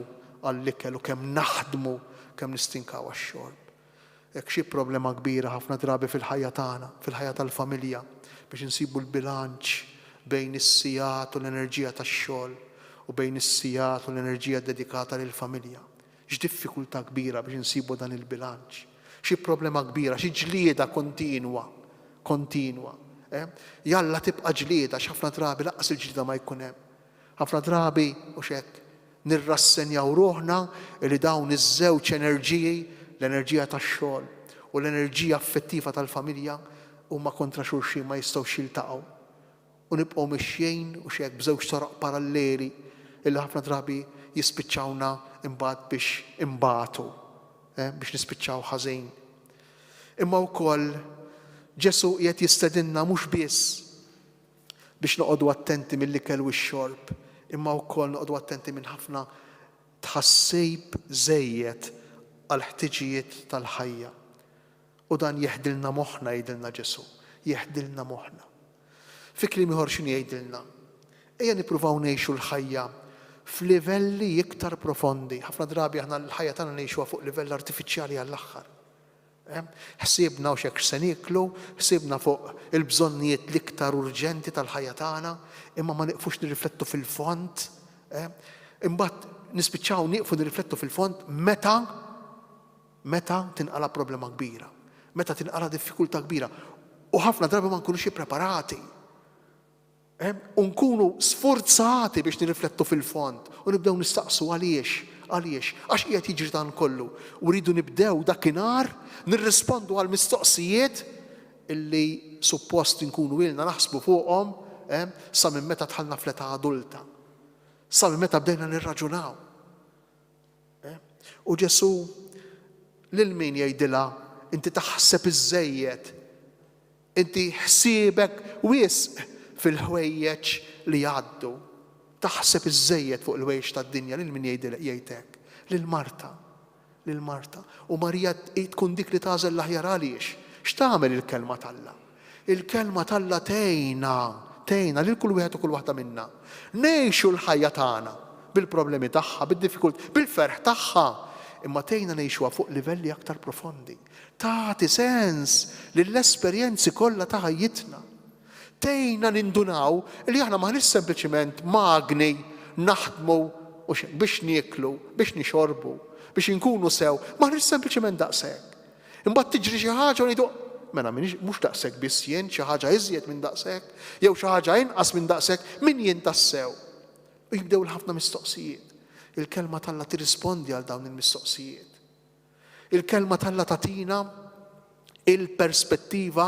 għall-ikel u kemm naħdmu kemm nistinkaw għax-xorb. Hekk xi problema kbira ħafna drabi fil-ħajja tagħna, fil-ħajja tal-familja biex insibu l-bilanċ bejn is-sigħat u l-enerġija tax-xogħol u bejn is-sigħat u l-enerġija dedikata lill-familja. X'diffikultà kbira biex insibu dan il-bilanċ. Xi problema kbira, xi ġlieda kontinwa. Jalla tibqa' ġlieda x'ħafna drabi laqqas il-ġlieda ma jkun hemm. Ħafna drabi u x'hekk nirrassenjaw ruħna li dawn iż-żewġ enerġiji, l-enerġija tax-xogħol u l-enerġija affettiva tal-familja huma kontra xulxin ma jistgħux jiltaqgħu. U nibqgħu mixjejn u x'hekk b'żewġ toroq paralleli illi ħafna drabi jispiċċawna imbagħad biex imbagħtu, biex nispiċċaw ħażin. Imma wkoll Ġesu qiegħed jistedinna mhux biss biex noqogħdu attenti mill-ikel u x-xorb, imma wkoll noqogħdu attenti minn ħafna tħassib żejjed għal ħtiġijiet tal-ħajja. U dan jeħdilna moħħna jgħidilna Ġesu, jeħdilna moħħna. Fi kliem ieħor x'inhu jgħidilna? Ejja nippruvaw ngħixu l-ħajja f'livelli iktar profondi. Ħafna drabi aħna l-ħajja tagħna ngħixuha fuq livell artifiċjali għall-aħħar. Ħsiebna u x'hekk se nieklu, ħsiebna fuq il-bżonnijiet l-iktar urġenti tal-ħajja tagħna, imma ma nieqfux nirriflettu fil-fond. Imbagħad nispiċċaw nieqfu nirriflettu fil-fond meta tinqala problema kbira, meta tinqala diffikultà kbira. U ħafna drabi ma nkunux ippreparati. U nkunu sforzati biex nirriflettu fil-fond u nibdew nistaqsu għaliex, għax qiegħed jiġri dan kollu. U rridu nibdew dakinhar nirrispondu għal mistoqsijiet illi suppost nkunu ilna naħsbu fuqhom sa minn meta dħalna fl-età adulta. Sa minn meta bdejna nirraġunaw. U Ġesu lil min jgħidilha inti taħseb iż-żejjed, inti ħsiebek wisq fil-ħwejjeġ li jgħaddu. Taħseb iż-żejjed fuq il-ħwejjeġ tad-dinja lil min jgħidlek lil Marta. U Marija tkun dik li tażel l-aħjar għaliex. X'tagħmel il-kelma talla? Il-kelma talla tgħinna lil kull wieħed u kull waħda minna. Ngħixu l-ħajja tagħna bil-problemi tagħha, bid-diffikult, bil-ferħ tagħha, imma tgħinna ngħixuha fuq livelli aktar profondi. Tagħti sens lill-esperjenzi kollha ta' ħajjitna. Tgħinna nindunaw li aħna maħniex sempliċiment magni naħdmu biex nieklu, biex nixorbu, biex inkunu sew, maħniex sempliċement daqshekk. Imbagħad tiġri xi ħaġa u ngħidu mela mhux daqshekk biss jien, xi ħaġa iżjed minn daqshekk, jew xi ħaġa inqas minn daqshekk, min jien tassew. U jibdew ħafna mistoqsijiet. Il-kelma talla tirrispondi għal dawn il-mistoqsijiet. Il-kelma talla tagħtina il-perspettiva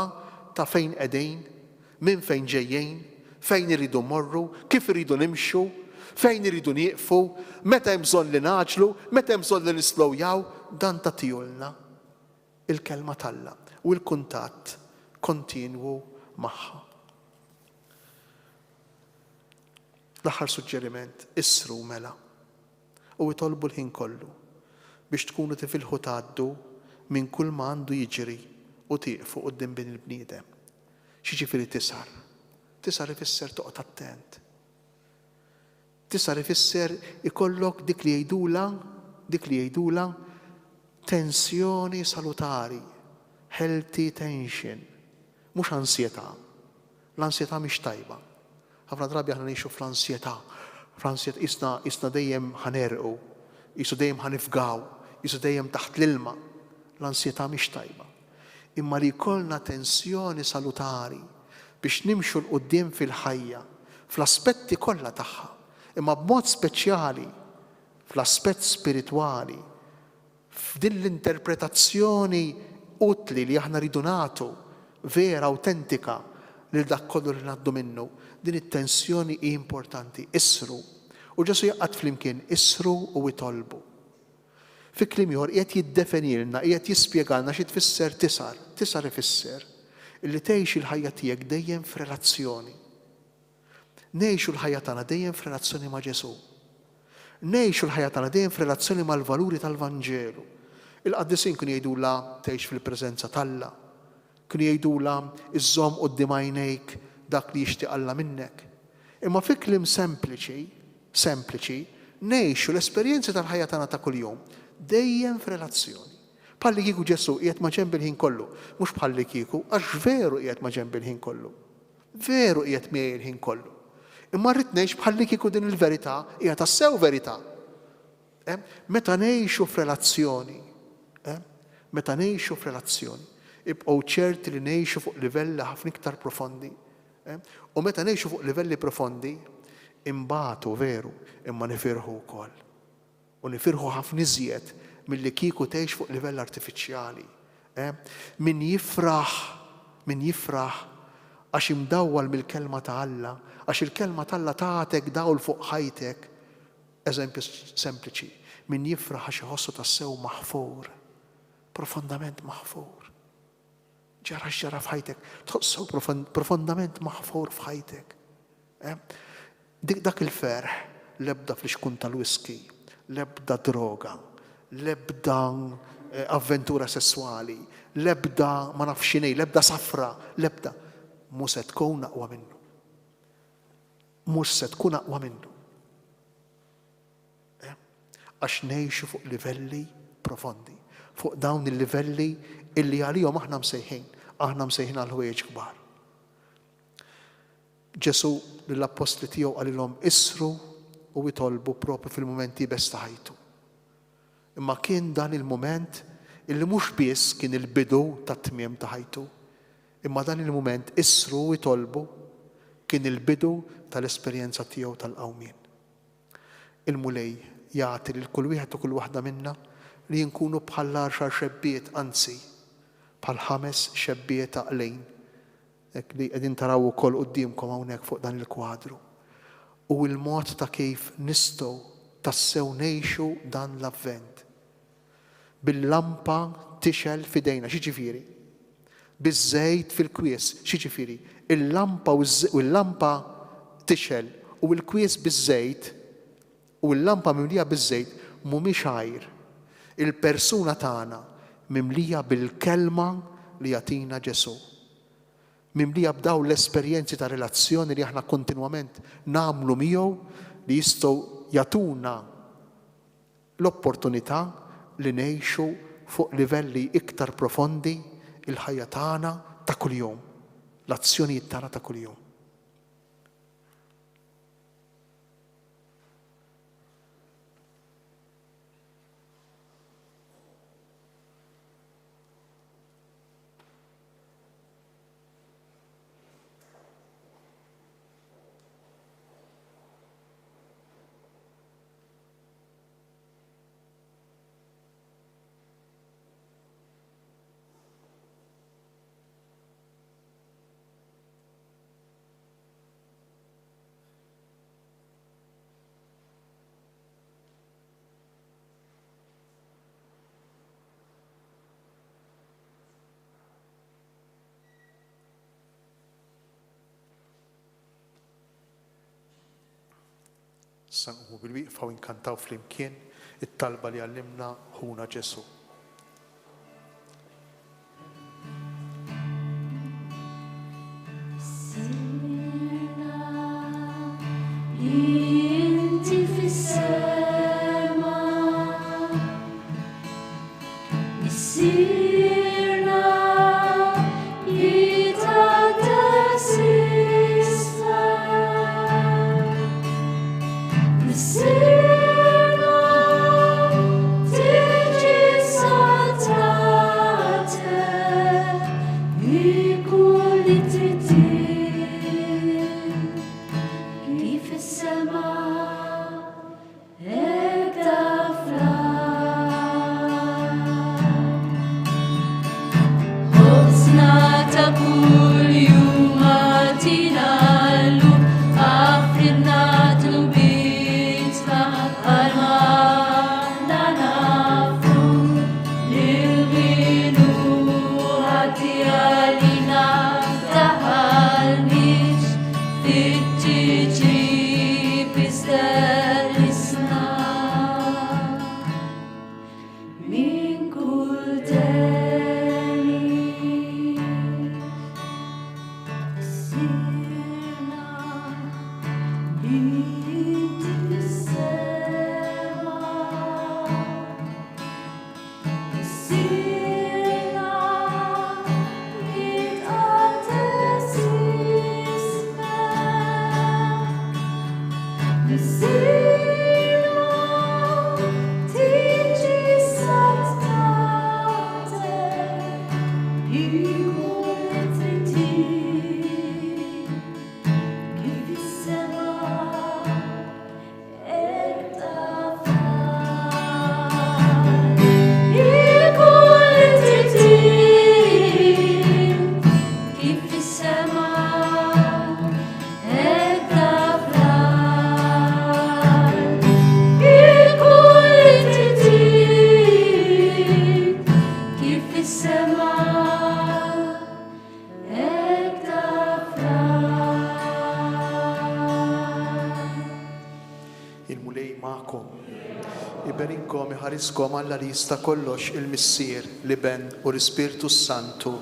ta' fejn qegħdin, minn fejn ġejjin, fejn iridu morru, kif iridu nimxu, fejn iridu nieqfu, meta hemm bżonn li naġlu, meta hemm bżonn li nislowjaw, dan tagħtihulna il-kelma talla u l-kuntatt kontinwu magħha. L-aħħar suġġeriment, issru mela u jitolbu l-ħin kollu biex tkunu tifilħu tgħaddu minn kull ma għandu jiġri u tieqfu quddiem bin il-bniedem. X'jiġifieri tisar? Tisar ifisser toqgħod attent. Tisar ifisser ikollok dik li jgħidula tensjoni salutari, healthy tension, mhux ansjetà. L-ansjetà mhix tajba. Ħafna drabi aħna ngħixu fl-ansjetà. Isna dejjem ħanerqu, isu dejjem ħanifgaw, isu dejjem taħt l-ilma. L-ansjetà mhix tajba. imma li jkollna tensjoni salutari biex nimxu l-qudiem fil-ħajja, fl-aspetti kollha tagħha, imma b'mod speċjali fl-aspett spiritwali, f'din l-interpretazzjoni utli li aħna ridu nagħtu vera autentika lil dak kollu li ngħaddu minnu, din it-tensjoni hi importanti. Isru. U Ġesu jaqgħad flimkien isru u itolbu. Fi kliem ieħor qiegħed jiddefinilna, qiegħed jispjegalna xi tfisser tisar. Tisar ifisser illi tgħix il-ħajja tiegħek dejjem f'relazzjoni. Ngħixu l-ħajja tagħna dejjem f'relazzjoni ma' Ġesu. Ngħixu l-ħajja tagħna dejjem f'relazzjoni mal-valuri tal-Vanġelu. Il-qaddisin kienu jgħidula tgħix fil-preżenza t'Alla. Kienu jgħidula iżżomm quddiem għajnejk dak li jixtieq Alla minnek. Imma fi kliem sempliċi, ngħixu l-esperjenzi tal-ħajja tagħna ta' kuljum dejjem f'relazzjoni. Bħalli kieku Ġesu qiegħed ma' ġenb il-ħin kollu, mhux bħalli kieku, għax veru qiegħed ma' ġenb il-ħin kollu. Veru qiegħed miegħi il-ħin kollu. Imma rrid ngħix bħalli kieku din il-verità hija tassew verità. Meta ngħixu f'relazzjoni, meta ngħixu f'relazzjoni, ibqgħu ċerti li ngħixu fuq livelli ħafna iktar profondi. U meta ngħixu fuq livelli profondi, imbagħtu veru, imma nifirħu wkoll. U nifirħu ħafna iżjed milli kieku tgħix fuq livell artifiċjali. Min jifraħ għax imdawwal mill-kelma ta' Alla, għax il-kelma ta' Alla tagħtek dawl fuq ħajtek. Eżempju sempliċi, min jifraħ għax iħossu tassew maħfur, profondament maħfur. Ġara f'ħajtek, tħossu profondament maħfur f'ħajtek. Dak il-ferħ l-ebda fl-ixkun tal-whisky, l-ebda droga, l-ebda avventura sessuali, l-ebda ma nafx x'inhi, l-ebda safra, l-ebda mhux se tkun aqwa minnu. Mhux se tkun aqwa minnu. Għax ngħixu fuq livelli profondi, fuq dawn il-livelli illi għalihom aħna msejħin għal ħwejjeġ kbar. Ġesu lill-apostli tiegħu qalilhom isru u jitolbu propri fil-mumenti bes ta' ħajtu. Imma kien dan il-mument illi mhux biss kien il-bidu tat-tmiem ta' ħajtu, imma dan il-mument isru u jitolbu kien il-bidu tal-esperjenza tiegħu tal-qawmien. Il-mulej jagħti lil kull wieħed u kull waħda minna li nkunu bħal għaxar xebbiet, anzi bħal 5 xebbiet aqlejn li qegħdin taraw ukoll qudiemkom hawnhekk fuq dan il-kwadru. U l-mod ta' kif nistgħu tassew ngħixu dan l-avvent. Bil-lampa tixel f'idejna, xi ġifieri? Biż-żejt fil-kwies, xi ġifieri? Il-lampa u l-lampa tixel u l-kwies biż-żejt u l-lampa mimlija biż-żejt mhumiex għajr. Il-persuna tagħna mimlija bil-kelma li jagħtina Ġesu. Mimlija b'daw l-esperjenzi ta' relazzjoni li aħna kontinwament nagħmlu miegħu li jistgħu jagħtuna l-opportunità li ngħixu fuq livelli iktar profondi il-ħajja tagħna ta' kuljum, l-azzjonijiet tagħna ta' kuljum. Sanqu bil-wieqfa u nkantaw flimkien it-talba li għallimna ħuna Ġesu. Inti fis-sema, issirna jitqaddas ismek. Issirna tiġi magħkom. Iberikkom iħariskom Alla li jista' kollox il-Missier li Ben u l-Ispirtu Santu.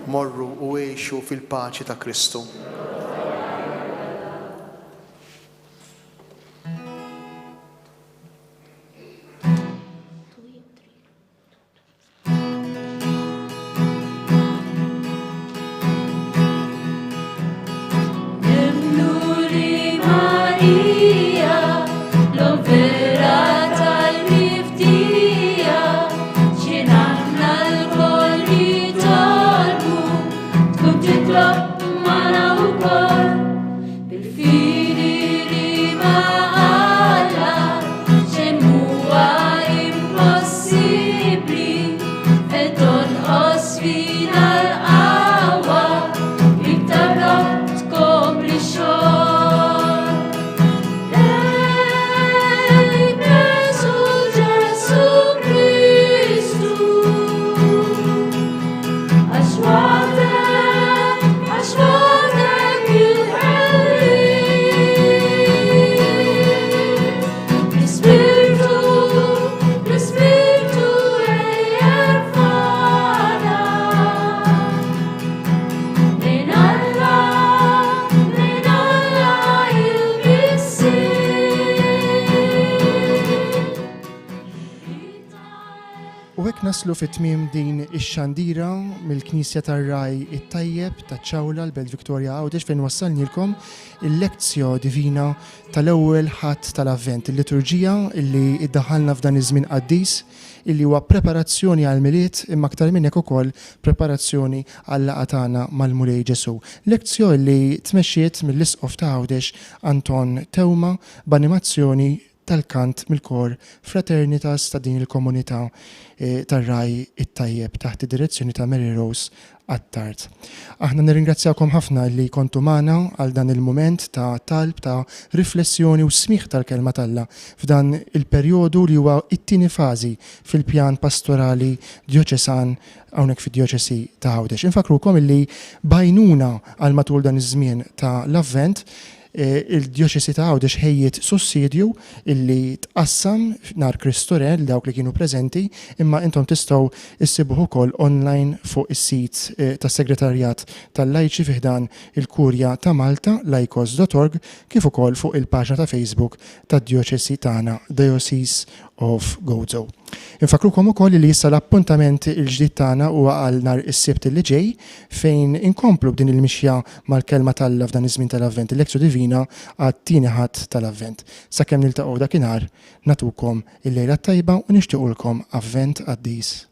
Morru u għexu fil-paċi ta' Kristu. Nemnuri Maria, l-ovvera tal-miftija, xinaħna l-koll jitolbu, tkun titlob mana wkoll, bil-fidi rima Alla, xejn huwa impossibbli, qed tonqos fina l-qawwa, iktar tkompli xogħol. Lejk Ġesu Kristu, għax waħdek il-ħelli. L-Ispirtu jerfana lejn Alla il-Missier. U hekk naslu fit-tmiem din ix-xandira mill-Knisja tar-Raj it-Tajjeb taċ-Ċawla l-Belt Victoria Għawdex fejn wassalnilkom il-lezzjo divina tal-ewwel ħadd tal-Avvent, il-liturġija illi iddaħħalna f'dan iż-żmien qaddis illi huwa preparazzjoni għal miliet imma aktar minn hekk ukoll preparazzjoni għal laqgħa tagħna mal-Mulej Ġesu. Lezzjo illi tmexxiet mill-Isqof ta' Għawdex Anton Tewma b'animazzjoni tal-kant mill-kor Fraternitas ta' din il-komunità tar-Raj it-Tajjeb taħt id-direzzjoni ta' Mary Rose Attard. Aħna nirringrazzjakom ħafna li kontu magħna għal dan il-mument ta' talb ta' riflessjoni u smigħ tal-kelma tAlla f'dan il-perjodu li huwa it-tieni fażi fil-pjan pastorali djoċesan hawnhekk fid-djoċesi ta' Għawdex. Infakrukom illi bajnuna għal matul dan iż-żmien ta' l-Avvent il-djoċesi ta' Għawdex ħejjiet sussidju illi tqassam nar Kristore l dawk li kienu preżenti, imma intom tistgħu issibuh ukoll online fuq is-sit tas-Segretarjat tal-Lajċi fiħdan il-Kurja ta' Malta laikos.org kif ukoll fuq il-paġna ta' Facebook tad-djoċesi tagħna Diocese of Gozo. Infakrukom ukoll li issa l-appuntament il-ġdid tagħna huwa għal nhar is-Sibt li ġej fejn inkomplu b'din il-mixja mal-kelma tAlla f'dan iż-żmien tal-Avvent, il-lezzju divina għat-tieni ħadd tal-Avvent. Sakemm niltaqgħu dakinhar natukom il-lejla tajba u nixtiequlkom Avvent qaddis.